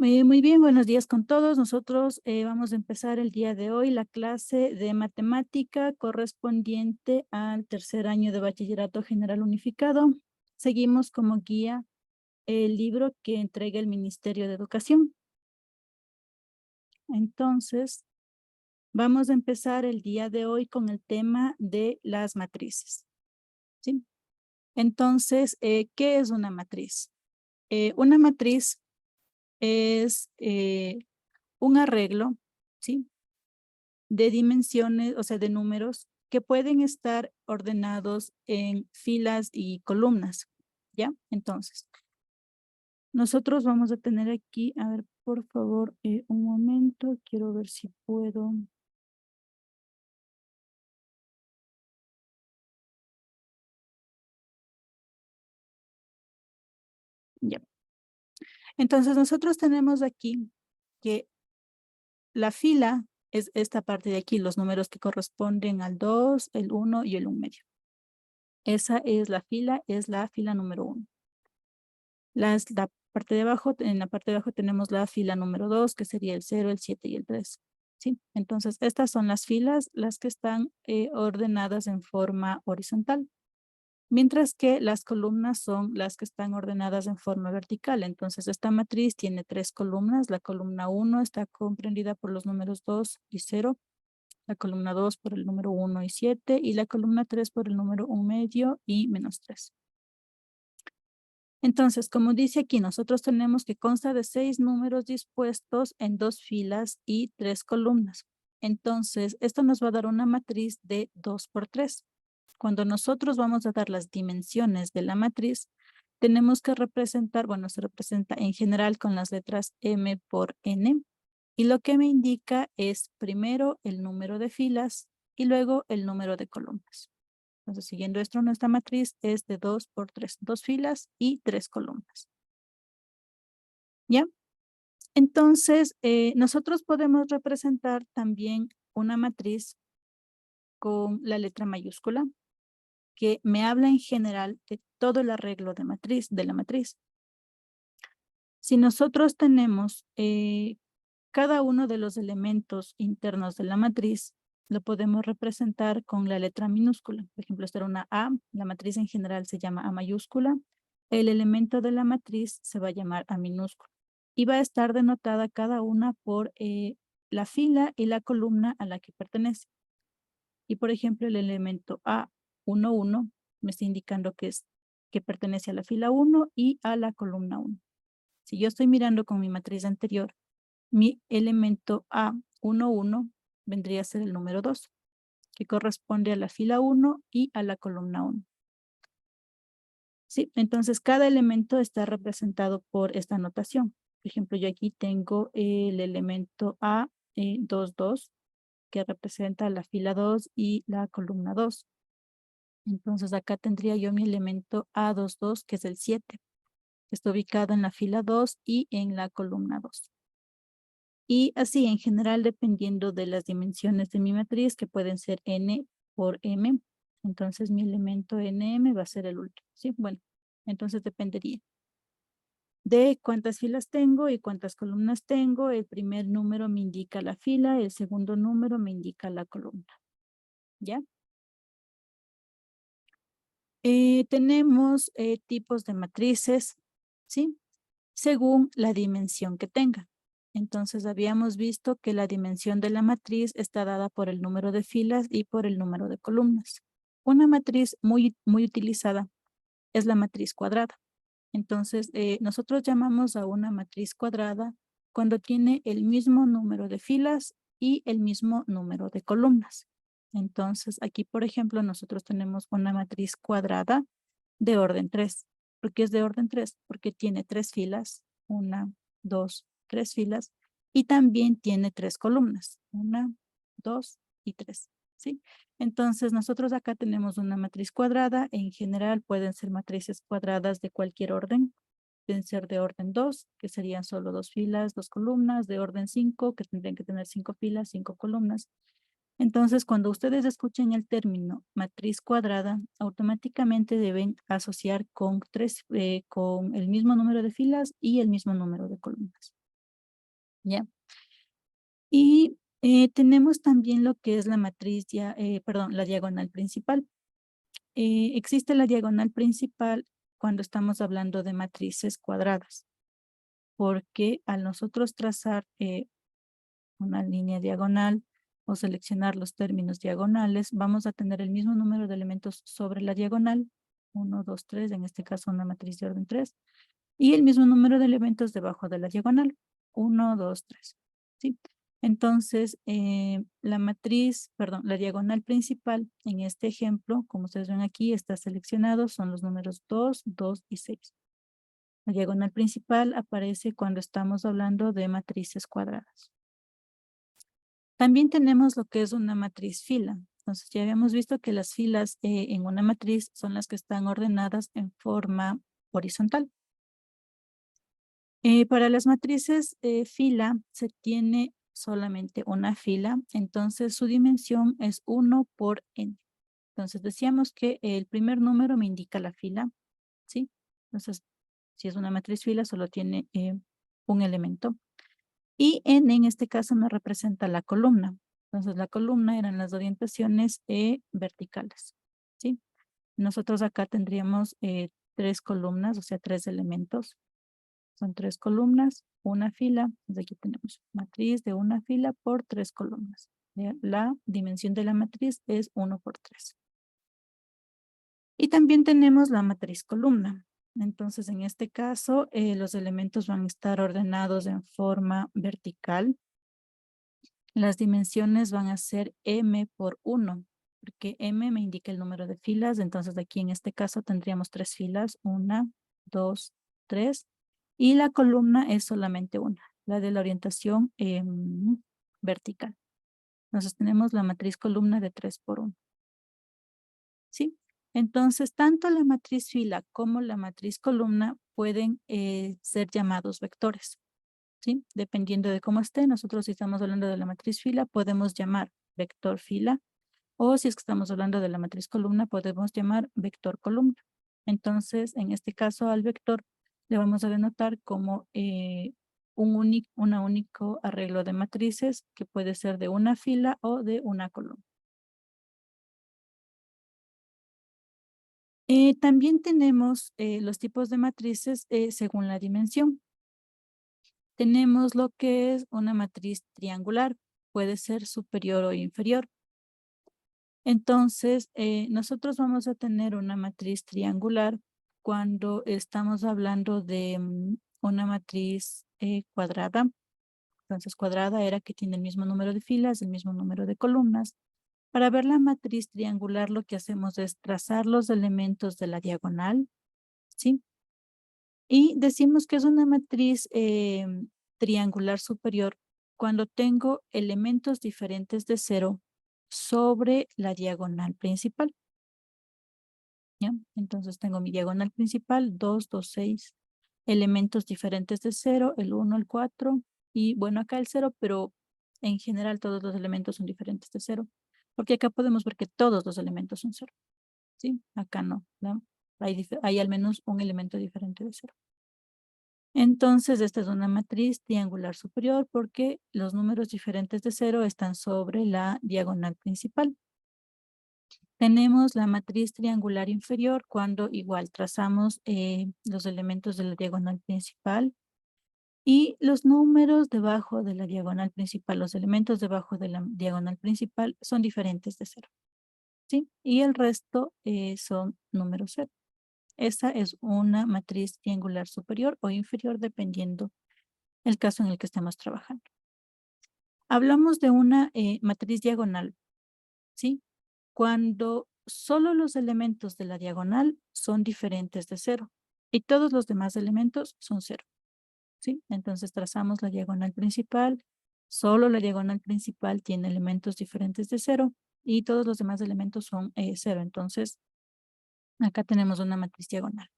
Muy bien, buenos días con todos. Nosotros vamos a empezar el día de hoy la clase de matemática correspondiente al tercer año de Bachillerato General Unificado. Seguimos como guía el libro que entrega el Ministerio de Educación. Entonces, vamos a empezar el día de hoy con el tema de las matrices, ¿sí? Entonces, ¿qué es una matriz? Una matriz es un arreglo, ¿sí? De dimensiones, o sea, de números que pueden estar ordenados en filas y columnas, ¿ya? Entonces, nosotros vamos a tener aquí, a ver, por favor, un momento, quiero ver si puedo. Ya. Entonces, nosotros tenemos aquí que la fila es esta parte de aquí, los números que corresponden al 2, el 1 y el 1 medio. Esa es la fila número 1. La parte de abajo, en la parte de abajo tenemos la fila número 2, que sería el 0, el 7 y el 3. ¿Sí? Entonces, estas son las filas, las que están ordenadas en forma horizontal, mientras que las columnas son las que están ordenadas en forma vertical. Entonces, esta matriz tiene 3 columnas. La columna 1 está comprendida por los números 2 y 0, la columna 2 por el número 1 y 7, y la columna 3 por el número 1 medio y menos 3. Entonces, como dice aquí, nosotros tenemos que consta de 6 números dispuestos en 2 filas y 3 columnas. Entonces, esto nos va a dar una matriz de 2 por 3. Cuando nosotros vamos a dar las dimensiones de la matriz, tenemos que representar, bueno, se representa en general con las letras M por N. Y lo que me indica es primero el número de filas y luego el número de columnas. Entonces, siguiendo esto, nuestra matriz es de 2 por 3, 2 filas y 3 columnas. ¿Ya? Entonces, nosotros podemos representar también una matriz con la letra mayúscula que me habla en general de todo el arreglo de la matriz. Si nosotros tenemos cada uno de los elementos internos de la matriz, lo podemos representar con la letra minúscula. Por ejemplo, esta era una A, la matriz en general se llama A mayúscula. El elemento de la matriz se va a llamar A minúscula. Y va a estar denotada cada una por la fila y la columna a la que pertenece. Y por ejemplo, el elemento A11 me está indicando que pertenece a la fila 1 y a la columna 1. Si yo estoy mirando con mi matriz anterior, mi elemento A11 vendría a ser el número 2, que corresponde a la fila 1 y a la columna 1. Sí, entonces cada elemento está representado por esta notación. Por ejemplo, yo aquí tengo el elemento A22, que representa la fila 2 y la columna 2. Entonces acá tendría yo mi elemento A22, que es el 7, que está ubicado en la fila 2 y en la columna 2. Y así en general, dependiendo de las dimensiones de mi matriz, que pueden ser n por m, entonces mi elemento nm va a ser el último, ¿sí? Bueno, entonces dependería de cuántas filas tengo y cuántas columnas tengo. El primer número me indica la fila, el segundo número me indica la columna, ¿ya? Tenemos tipos de matrices, ¿sí? Según la dimensión que tenga. Entonces habíamos visto que la dimensión de la matriz está dada por el número de filas y por el número de columnas. Una matriz muy utilizada es la matriz cuadrada. Entonces, nosotros llamamos a una matriz cuadrada cuando tiene el mismo número de filas y el mismo número de columnas. Entonces, aquí, por ejemplo, nosotros tenemos una matriz cuadrada de orden 3. ¿Por qué es de orden 3? Porque tiene 3 filas, 1, 2, 3 filas, y también tiene 3 columnas, 1, 2 y 3, ¿sí? Entonces, nosotros acá tenemos una matriz cuadrada. En general pueden ser matrices cuadradas de cualquier orden. Pueden ser de orden 2, que serían solo 2 filas, 2 columnas, de orden 5, que tendrían que tener 5 filas, 5 columnas. Entonces, cuando ustedes escuchen el término matriz cuadrada, automáticamente deben asociar con el mismo número de filas y el mismo número de columnas. ¿ya? Y tenemos también lo que es la matriz, la diagonal principal. Existe la diagonal principal cuando estamos hablando de matrices cuadradas, porque al nosotros trazar una línea diagonal o seleccionar los términos diagonales, vamos a tener el mismo número de elementos sobre la diagonal, 1, 2, 3, en este caso una matriz de orden 3, y el mismo número de elementos debajo de la diagonal, 1, 2, 3. ¿Sí? Entonces, la diagonal principal en este ejemplo, como ustedes ven aquí, está seleccionado, son los números 2, 2 y 6. La diagonal principal aparece cuando estamos hablando de matrices cuadradas. También tenemos lo que es una matriz fila. Entonces, ya habíamos visto que las filas en una matriz son las que están ordenadas en forma horizontal. Para las matrices fila se tiene solamente una fila, entonces su dimensión es 1 por n. Entonces decíamos que el primer número me indica la fila, ¿sí? Entonces, si es una matriz fila, solo tiene un elemento. Y n en este caso me representa la columna. Entonces la columna eran las orientaciones verticales, ¿sí? Nosotros acá tendríamos 3 columnas, o sea, 3 elementos. Son 3 columnas, una fila. Entonces aquí tenemos matriz de una fila por 3 columnas. La dimensión de la matriz es 1 por 3. Y también tenemos la matriz columna. Entonces, en este caso, los elementos van a estar ordenados en forma vertical. Las dimensiones van a ser m por 1, porque m me indica el número de filas. Entonces, aquí en este caso tendríamos 3 filas, 1, 2, 3. Y la columna es solamente una, la de la orientación vertical. Entonces, tenemos la matriz columna de 3 por 1. ¿Sí? Entonces, tanto la matriz fila como la matriz columna pueden ser llamados vectores, ¿sí? Dependiendo de cómo esté, nosotros si estamos hablando de la matriz fila, podemos llamar vector fila, o si es que estamos hablando de la matriz columna, podemos llamar vector columna. Entonces, en este caso, al vector le vamos a denotar como un único arreglo de matrices que puede ser de una fila o de una columna. También tenemos los tipos de matrices según la dimensión. Tenemos lo que es una matriz triangular, puede ser superior o inferior. Entonces, nosotros vamos a tener una matriz triangular cuando estamos hablando de una matriz cuadrada. Entonces, cuadrada era que tiene el mismo número de filas, el mismo número de columnas. Para ver la matriz triangular, lo que hacemos es trazar los elementos de la diagonal, ¿sí? Y decimos que es una matriz triangular superior cuando tengo elementos diferentes de 0 sobre la diagonal principal. ¿Ya? Entonces tengo mi diagonal principal, 2, 2, 6, elementos diferentes de 0, el 1, el 4, y bueno, acá el 0, pero en general todos los elementos son diferentes de 0, porque acá podemos ver que todos los elementos son 0, ¿sí? Acá no, ¿no? Hay al menos un elemento diferente de 0. Entonces, esta es una matriz triangular superior porque los números diferentes de 0 están sobre la diagonal principal. Tenemos la matriz triangular inferior cuando igual trazamos los elementos de la diagonal principal y los números debajo de la diagonal principal, los elementos debajo de la diagonal principal son diferentes de 0, ¿sí? Y el resto son números 0. Esa es una matriz triangular superior o inferior dependiendo el caso en el que estemos trabajando. Hablamos de una matriz diagonal, ¿sí? Cuando solo los elementos de la diagonal son diferentes de 0 y todos los demás elementos son 0, ¿sí? Entonces trazamos la diagonal principal, solo la diagonal principal tiene elementos diferentes de 0 y todos los demás elementos son 0. Entonces, acá tenemos una matriz diagonal.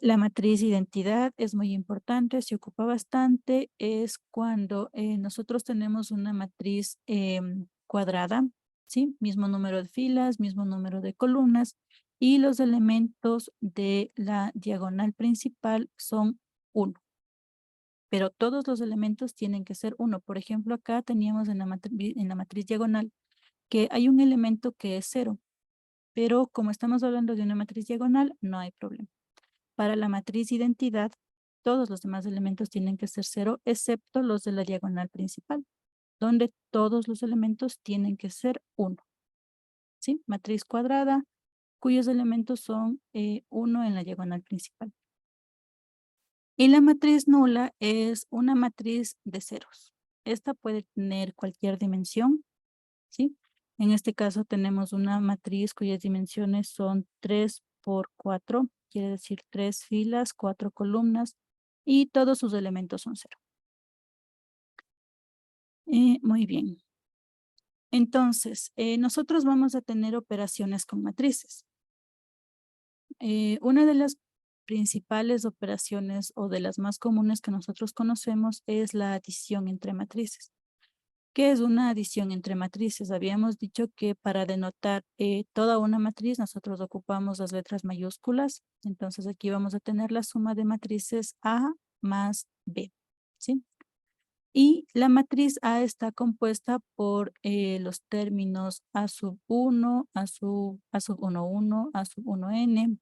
La matriz identidad es muy importante, se ocupa bastante, es cuando nosotros tenemos una matriz cuadrada, ¿sí? Mismo número de filas, mismo número de columnas, y los elementos de la diagonal principal son 1, pero todos los elementos tienen que ser 1. Por ejemplo, acá teníamos en la matriz diagonal que hay un elemento que es 0, pero como estamos hablando de una matriz diagonal, no hay problema. Para la matriz identidad, todos los demás elementos tienen que ser 0, excepto los de la diagonal principal, donde todos los elementos tienen que ser 1. ¿Sí? Matriz cuadrada, cuyos elementos son 1 en la diagonal principal. Y la matriz nula es una matriz de ceros. Esta puede tener cualquier dimensión, ¿sí? En este caso tenemos una matriz cuyas dimensiones son 3 por 4, quiere decir 3 filas, 4 columnas, y todos sus elementos son 0. Muy bien. Entonces, nosotros vamos a tener operaciones con matrices. Una de las principales operaciones o de las más comunes que nosotros conocemos es la adición entre matrices. ¿Qué es una adición entre matrices? Habíamos dicho que para denotar toda una matriz nosotros ocupamos las letras mayúsculas. Entonces aquí vamos a tener la suma de matrices A más B, ¿sí? Y la matriz A está compuesta por los términos A sub 1, A sub 1, 1, A sub 1n,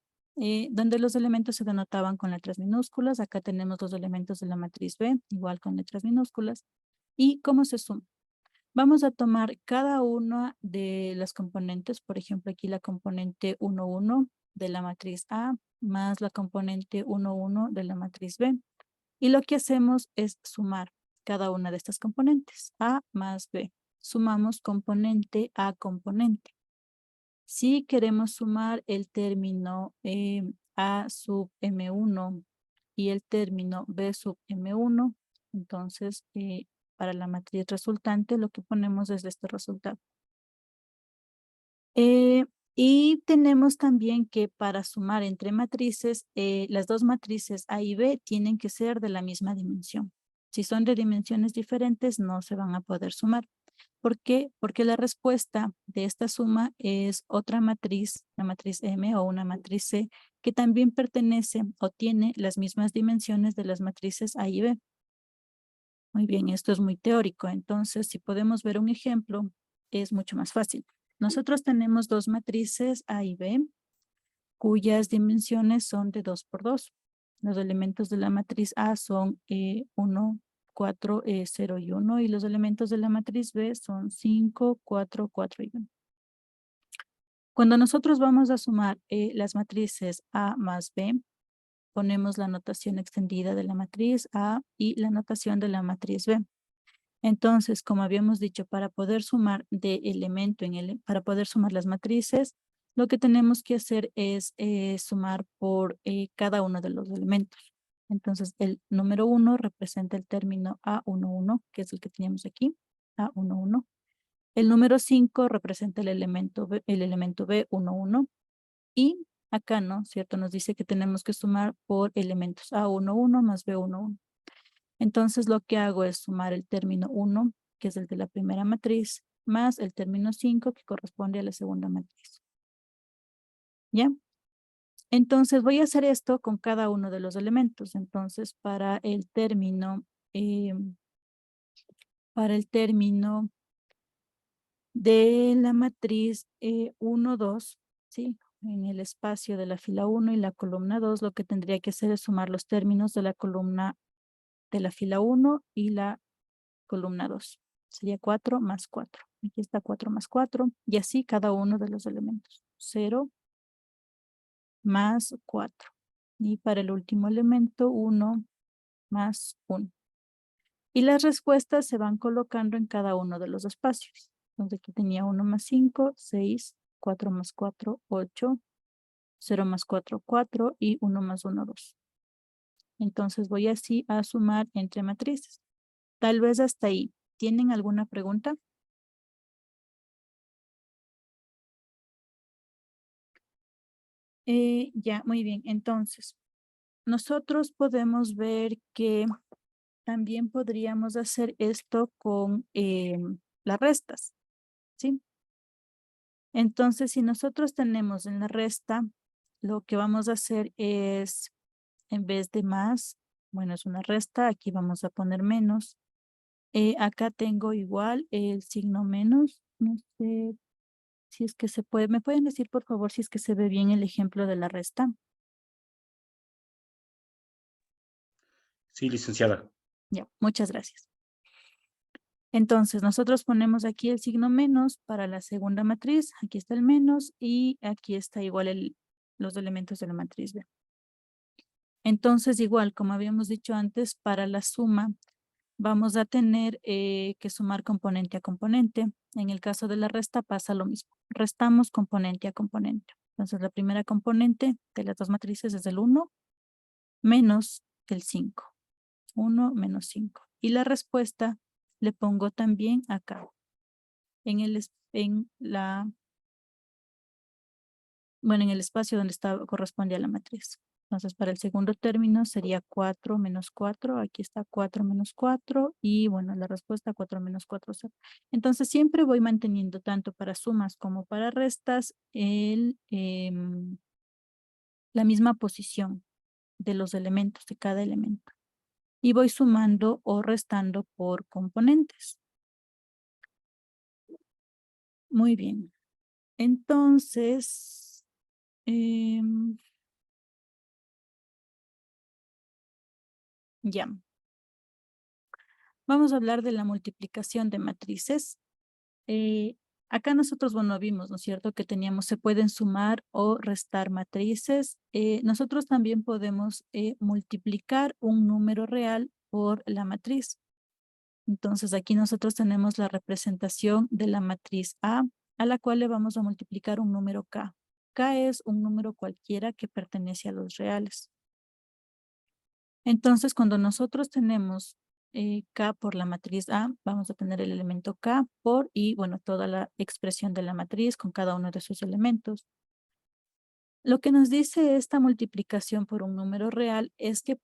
donde los elementos se denotaban con letras minúsculas. Acá tenemos los elementos de la matriz B, igual con letras minúsculas. ¿Y cómo se suma? Vamos a tomar cada una de las componentes, por ejemplo, aquí la componente 1, 1 de la matriz A, más la componente 1, 1 de la matriz B. Y lo que hacemos es sumar cada una de estas componentes, A más B. Sumamos componente a componente. Si queremos sumar el término A sub M1 y el término B sub M1, entonces para la matriz resultante lo que ponemos es este resultado. Y tenemos también que para sumar entre matrices, las dos matrices A y B tienen que ser de la misma dimensión. Si son de dimensiones diferentes, no se van a poder sumar. ¿Por qué? Porque la respuesta de esta suma es otra matriz, la matriz M o una matriz C, que también pertenece o tiene las mismas dimensiones de las matrices A y B. Muy bien, esto es muy teórico. Entonces, si podemos ver un ejemplo, es mucho más fácil. Nosotros tenemos dos matrices A y B, cuyas dimensiones son de 2 por 2. Los elementos de la matriz A son 1, 4, 0 y 1, y los elementos de la matriz B son 5, 4, 4 y 1. Cuando nosotros vamos a sumar las matrices A más B, ponemos la notación extendida de la matriz A y la notación de la matriz B. Entonces, como habíamos dicho, para poder sumar de elemento para poder sumar las matrices, lo que tenemos que hacer es sumar por cada uno de los elementos. Entonces, el número 1 representa el término A11, que es el que teníamos aquí, A11. El número 5 representa el elemento B11. Y acá, ¿no? ¿Cierto? Nos dice que tenemos que sumar por elementos A11 más B11. Entonces lo que hago es sumar el término 1, que es el de la primera matriz, más el término 5, que corresponde a la segunda matriz. ¿Ya? Entonces voy a hacer esto con cada uno de los elementos. Entonces para el término de la matriz 1, 2, ¿sí? En el espacio de la fila 1 y la columna 2, lo que tendría que hacer es sumar los términos de la columna de la fila 1 y la columna 2. Sería 4 más 4. Aquí está 4 más 4. Y así cada uno de los elementos. 0 más 4. Y para el último elemento, 1 más 1. Y las respuestas se van colocando en cada uno de los espacios. Entonces aquí tenía 1 más 5, 6, 4 más 4, 8, 0 más 4, 4 y 1 más 1, 2. Entonces voy así a sumar entre matrices. Tal vez hasta ahí. ¿Tienen alguna pregunta? Ya, muy bien. Entonces, nosotros podemos ver que también podríamos hacer esto con las restas, ¿sí? Entonces, si nosotros tenemos en la resta, lo que vamos a hacer es, en vez de más, Bueno, es una resta, aquí vamos a poner menos. Acá tengo igual el signo menos, no sé si es que se puede, ¿me pueden decir por favor si es que se ve bien el ejemplo de la resta? Sí, licenciada. Ya, muchas gracias. Entonces, nosotros ponemos aquí el signo menos para la segunda matriz. Aquí está el menos y aquí está igual los elementos de la matriz B. Entonces, igual, como habíamos dicho antes, para la suma vamos a tener que sumar componente a componente. En el caso de la resta pasa lo mismo. Restamos componente a componente. Entonces, la primera componente de las dos matrices es el 1 menos el 5. 1 menos 5. Y la respuesta le pongo también acá. En el espacio donde corresponde a la matriz. Entonces, para el segundo término sería 4 menos 4. Aquí está 4 menos 4. Y bueno, la respuesta 4 menos 4 0. Entonces, siempre voy manteniendo tanto para sumas como para restas la misma posición de los elementos, de cada elemento. Y voy sumando o restando por componentes. Muy bien. Entonces, ya. Vamos a hablar de la multiplicación de matrices. Acá nosotros, bueno, vimos, ¿no es cierto?, que se pueden sumar o restar matrices. Nosotros también podemos multiplicar un número real por la matriz. Entonces, aquí nosotros tenemos la representación de la matriz a la cual le vamos a multiplicar un número K. K es un número cualquiera que pertenece a los reales. Entonces, cuando nosotros tenemos K por la matriz A, vamos a tener el elemento K por y, bueno, toda la expresión de la matriz con cada uno de sus elementos. Lo que nos dice esta multiplicación por un número real es que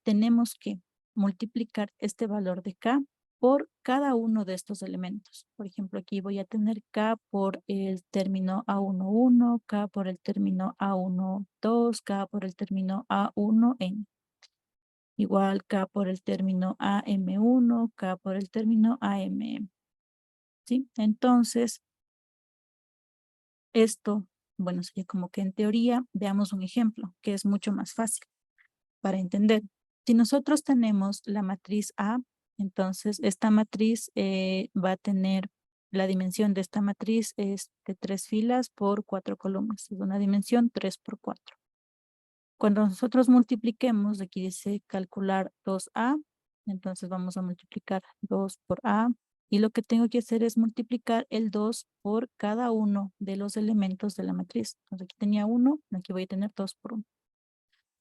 tenemos que multiplicar este valor de K por cada uno de estos elementos. Por ejemplo, aquí voy a tener K por el término A11, K por el término A12, K por el término A1N. Igual K por el término AM1, K por el término AMM. ¿Sí? Entonces, esto, bueno, sería como que en teoría veamos un ejemplo que es mucho más fácil para entender. Si nosotros tenemos la matriz A, entonces esta matriz va a tener, la dimensión de esta matriz es de 3 filas por 4 columnas. Es una dimensión 3 por 4. Cuando nosotros multipliquemos, aquí dice calcular 2A, entonces vamos a multiplicar 2 por A, y lo que tengo que hacer es multiplicar el 2 por cada uno de los elementos de la matriz. Entonces aquí tenía 1, aquí voy a tener 2 por 1.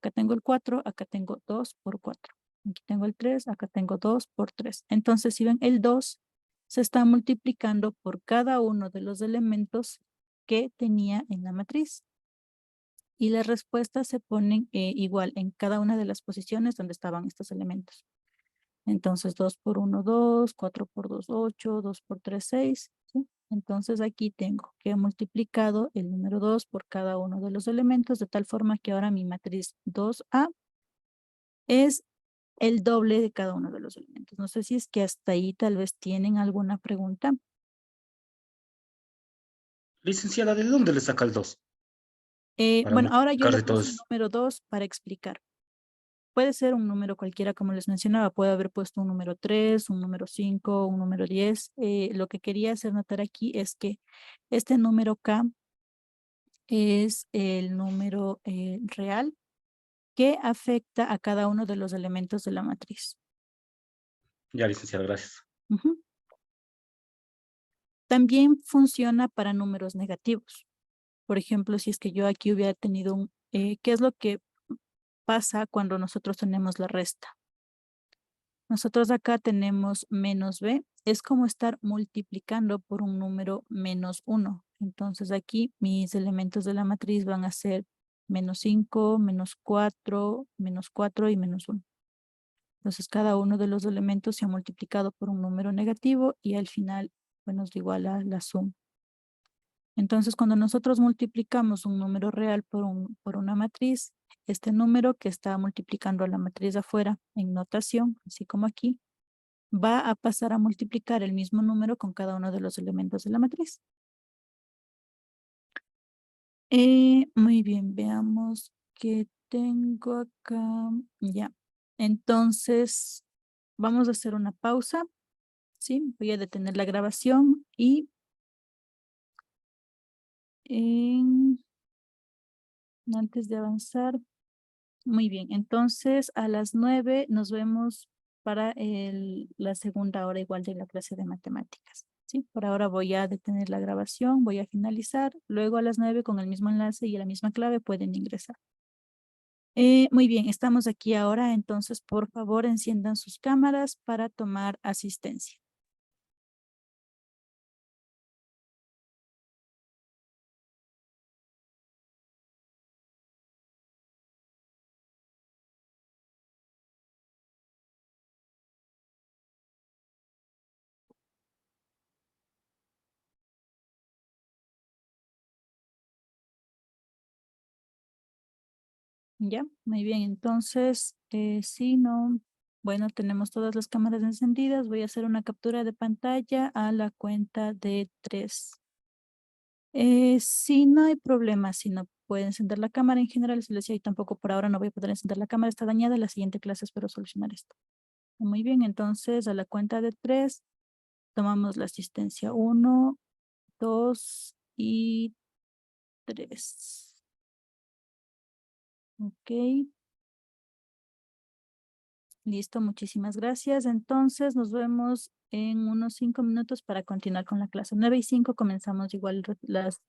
Acá tengo el 4, acá tengo 2 por 4. Aquí tengo el 3, acá tengo 2 por 3. Entonces, si ven, el 2 se está multiplicando por cada uno de los elementos que tenía en la matriz. Y las respuestas se ponen igual en cada una de las posiciones donde estaban estos elementos. Entonces, 2 por 1, 2, 4 por 2, 8, 2 por 3, 6. ¿Sí? Entonces, aquí tengo que he multiplicado el número 2 por cada uno de los elementos, de tal forma que ahora mi matriz 2A es el doble de cada uno de los elementos. No sé si es que hasta ahí tal vez tienen alguna pregunta. Licenciada, ¿de dónde le saca el 2 para Bueno, ahora yo multiplicar le de todo puse el eso? número 2 para explicar. Puede ser un número cualquiera, como les mencionaba. Puede haber puesto un número 3, un número 5, un número 10. Lo que quería hacer notar aquí es que este número K es el número real que afecta a cada uno de los elementos de la matriz. Ya, licenciada, gracias. Ujú. También funciona para números negativos. Por ejemplo, si es que yo aquí hubiera tenido ¿qué es lo que pasa cuando nosotros tenemos la resta? Nosotros acá tenemos menos b, es como estar multiplicando por un número menos 1. Entonces aquí mis elementos de la matriz van a ser menos 5, menos 4 y menos 1. Entonces cada uno de los elementos se ha multiplicado por un número negativo y al final pues, nos da igual a la suma. Entonces cuando nosotros multiplicamos un número real por una matriz, este número que está multiplicando la matriz de afuera en notación, así como aquí, va a pasar a multiplicar el mismo número con cada uno de los elementos de la matriz. Muy bien, veamos qué tengo acá. Ya. Entonces, vamos a hacer una pausa. Sí, voy a detener la grabación y antes de avanzar. Muy bien, entonces a las 9 nos vemos para la segunda hora igual de la clase de matemáticas. Sí, por ahora voy a detener la grabación, voy a finalizar. Luego a las 9 con el mismo enlace y la misma clave pueden ingresar. Muy bien, estamos aquí ahora, entonces por favor enciendan sus cámaras para tomar asistencia. Ya, muy bien, entonces, sí, no, bueno, tenemos todas las cámaras encendidas. Voy a hacer una captura de pantalla a la cuenta de 3. Sí, no hay problema, si no puede encender la cámara en general, se les decía, y tampoco por ahora no voy a poder encender la cámara, está dañada. La siguiente clase espero solucionar esto. Muy bien, entonces a la cuenta de 3 tomamos la asistencia 1, 2 y 3. Ok. Listo, muchísimas gracias. Entonces nos vemos en unos 5 minutos para continuar con la clase. 9:05 comenzamos igual las